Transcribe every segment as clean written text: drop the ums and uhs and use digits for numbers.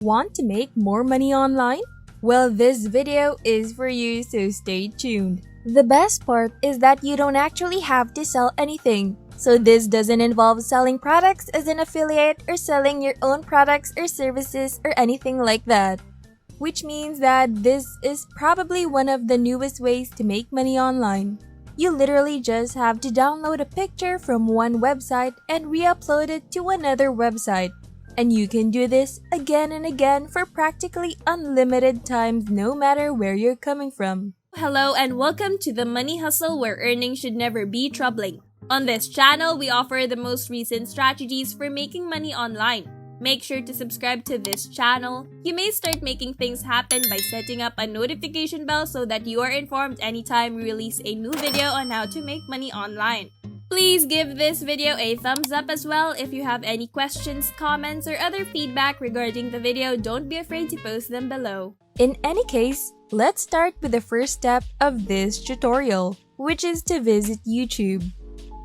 Want to make more money online? Well, this video is for you, so stay tuned. The best part is that you don't actually have to sell anything. So this doesn't involve selling products as an affiliate or selling your own products or services or anything like that. Which means that this is probably one of the newest ways to make money online. You literally just have to download a picture from one website and re-upload it to another website. And you can do this again and again for practically unlimited times no matter where you're coming from. Hello and welcome to the Money Hustle, where earning should never be troubling. On this channel, we offer the most recent strategies for making money online. Make sure to subscribe to this channel. You may start making things happen by setting up a notification bell so that you are informed anytime we release a new video on how to make money online. Please give this video a thumbs up as well. If you have any questions, comments, or other feedback regarding the video, don't be afraid to post them below. In any case, let's start with the first step of this tutorial, which is to visit YouTube.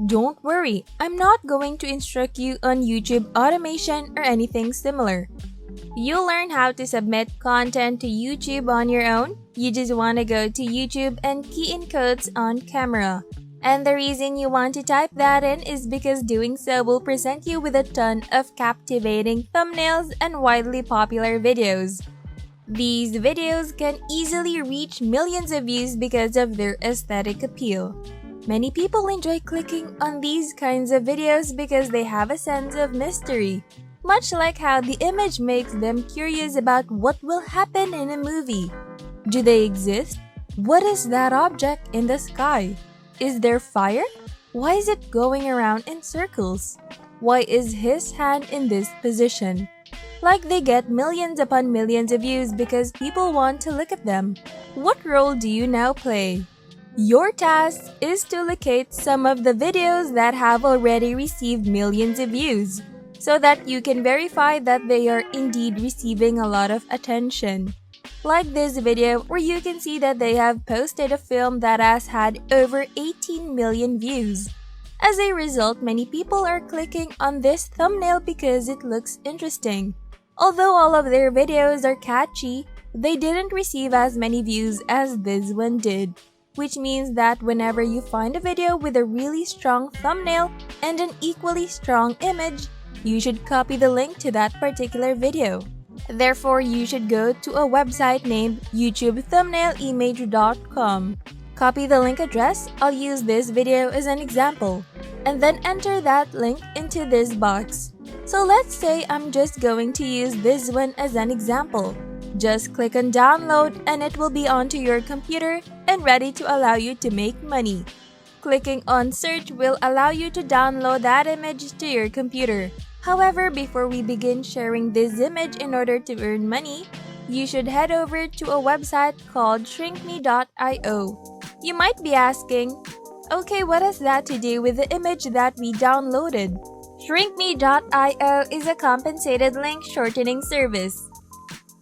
Don't worry, I'm not going to instruct you on YouTube automation or anything similar. You'll learn how to submit content to YouTube on your own. You just want to go to YouTube and key in codes on camera. And the reason you want to type that in is because doing so will present you with a ton of captivating thumbnails and widely popular videos. These videos can easily reach millions of views because of their aesthetic appeal. Many people enjoy clicking on these kinds of videos because they have a sense of mystery, much like how the image makes them curious about what will happen in a movie. Do they exist? What is that object in the sky? Is there fire? Why is it going around in circles? Why is his hand in this position? Like, they get millions upon millions of views because people want to look at them. What role do you now play? Your task is to locate some of the videos that have already received millions of views, so that you can verify that they are indeed receiving a lot of attention. Like this video, where you can see that they have posted a film that has had over 18 million views. As a result, many people are clicking on this thumbnail because it looks interesting. Although all of their videos are catchy, they didn't receive as many views as this one did. Which means that whenever you find a video with a really strong thumbnail and an equally strong image, you should copy the link to that particular video. Therefore, you should go to a website named youtubethumbnailimage.com. Copy the link address, I'll use this video as an example, and then enter that link into this box. So let's say I'm just going to use this one as an example. Just click on download and it will be onto your computer and ready to allow you to make money. Clicking on search will allow you to download that image to your computer. However, before we begin sharing this image in order to earn money, you should head over to a website called shrinkme.io. You might be asking, okay, what has that to do with the image that we downloaded? Shrinkme.io is a compensated link shortening service,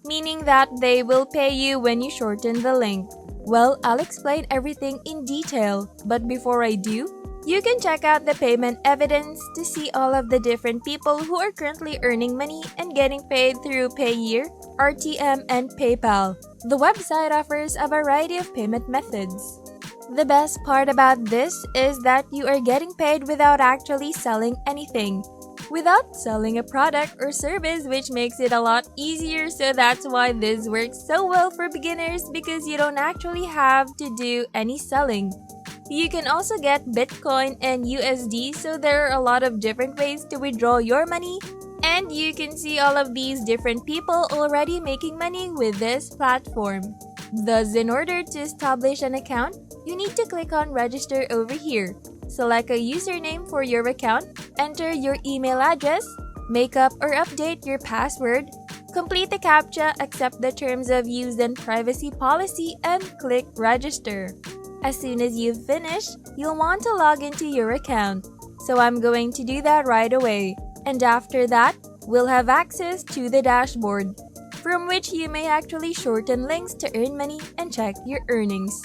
meaning that they will pay you when you shorten the link. Well, I'll explain everything in detail, but before I do, you can check out the payment evidence to see all of the different people who are currently earning money and getting paid through Payeer, RTM, and PayPal. The website offers a variety of payment methods. The best part about this is that you are getting paid without actually selling anything, without selling a product or service, which makes it a lot easier. So that's why this works so well for beginners, because you don't actually have to do any selling. You can also get Bitcoin and USD, so there are a lot of different ways to withdraw your money, and you can see all of these different people already making money with this platform. Thus, in order to establish an account, you need to click on register over here. Select a username for your account, enter your email address, make up or update your password, complete the CAPTCHA, accept the terms of use and privacy policy, and click register. As soon as you've finished, you'll want to log into your account. So I'm going to do that right away. And after that, we'll have access to the dashboard, from which you may actually shorten links to earn money and check your earnings.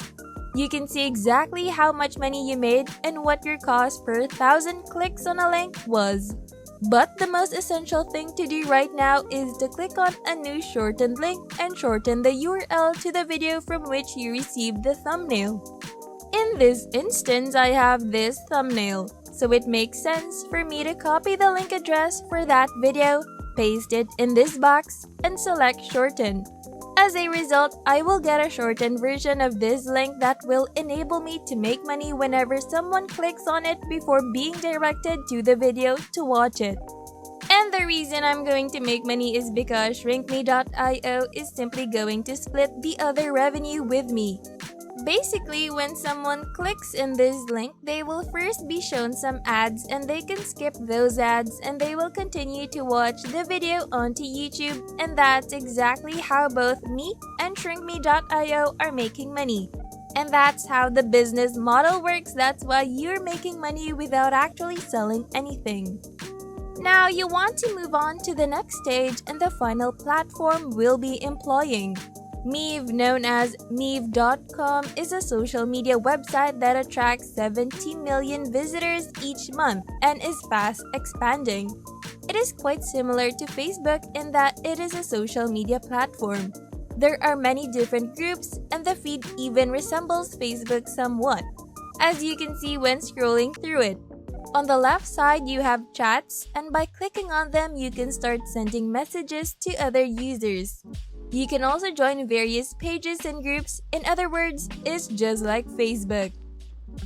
You can see exactly how much money you made and what your cost per 1,000 clicks on a link was. But the most essential thing to do right now is to click on a new shortened link and shorten the URL to the video from which you received the thumbnail. In this instance, I have this thumbnail, so it makes sense for me to copy the link address for that video, paste it in this box, and select shorten. As a result, I will get a shortened version of this link that will enable me to make money whenever someone clicks on it before being directed to the video to watch it. And the reason I'm going to make money is because shrinkme.io is simply going to split the other revenue with me. Basically, when someone clicks in this link, they will first be shown some ads and they can skip those ads and they will continue to watch the video onto YouTube, and that's exactly how both me and shrinkme.io are making money. And that's how the business model works. That's why you're making money without actually selling anything. Now you want to move on to the next stage, and the final platform will be employing. Meave, known as Meave.com, is a social media website that attracts 70 million visitors each month and is fast expanding. It is quite similar to Facebook in that it is a social media platform. There are many different groups, and the feed even resembles Facebook somewhat, as you can see when scrolling through it. On the left side, you have chats, and by clicking on them, you can start sending messages to other users. You can also join various pages and groups. In other words, it's just like Facebook.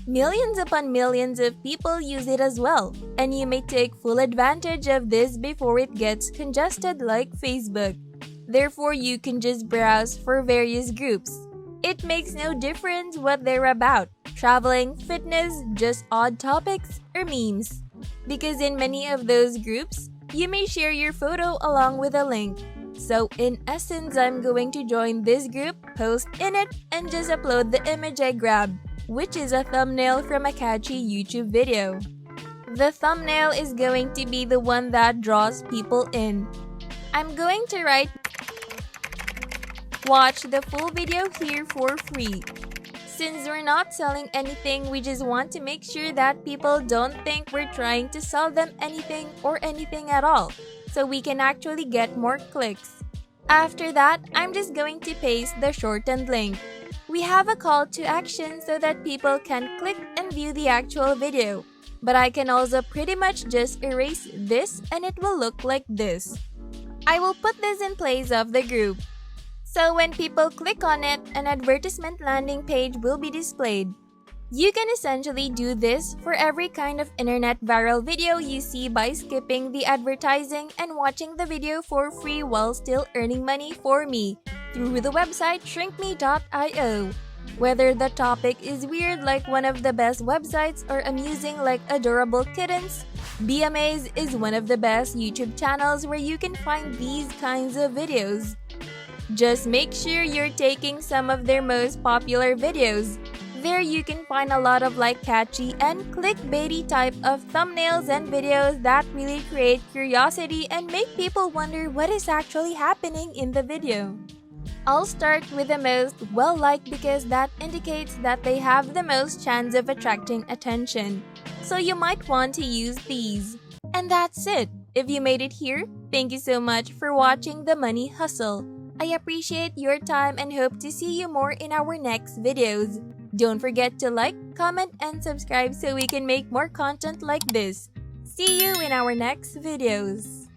Millions upon millions of people use it as well, and you may take full advantage of this before it gets congested like Facebook. Therefore, you can just browse for various groups. It makes no difference what they're about: traveling, fitness, just odd topics, or memes. Because in many of those groups, you may share your photo along with a link. So in essence, I'm going to join this group, post in it, and just upload the image I grabbed, which is a thumbnail from a catchy YouTube video. The thumbnail is going to be the one that draws people in. I'm going to write, watch the full video here for free. Since we're not selling anything, we just want to make sure that people don't think we're trying to sell them anything or anything at all, so we can actually get more clicks. After that, I'm just going to paste the shortened link. We have a call to action so that people can click and view the actual video. But I can also pretty much just erase this and it will look like this. I will put this in place of the group. So when people click on it, an advertisement landing page will be displayed. You can essentially do this for every kind of internet viral video you see by skipping the advertising and watching the video for free while still earning money for me through the website shrinkme.io. Whether the topic is weird like one of the best websites or amusing like adorable kittens, BMAs is one of the best YouTube channels where you can find these kinds of videos. Just make sure you're taking some of their most popular videos. There you can find a lot of like catchy and clickbaity type of thumbnails and videos that really create curiosity and make people wonder what is actually happening in the video. I'll start with the most well-liked because that indicates that they have the most chance of attracting attention. So you might want to use these. And that's it. If you made it here, thank you so much for watching The Money Hustle. I appreciate your time and hope to see you more in our next videos. Don't forget to like, comment, and subscribe so we can make more content like this. See you in our next videos.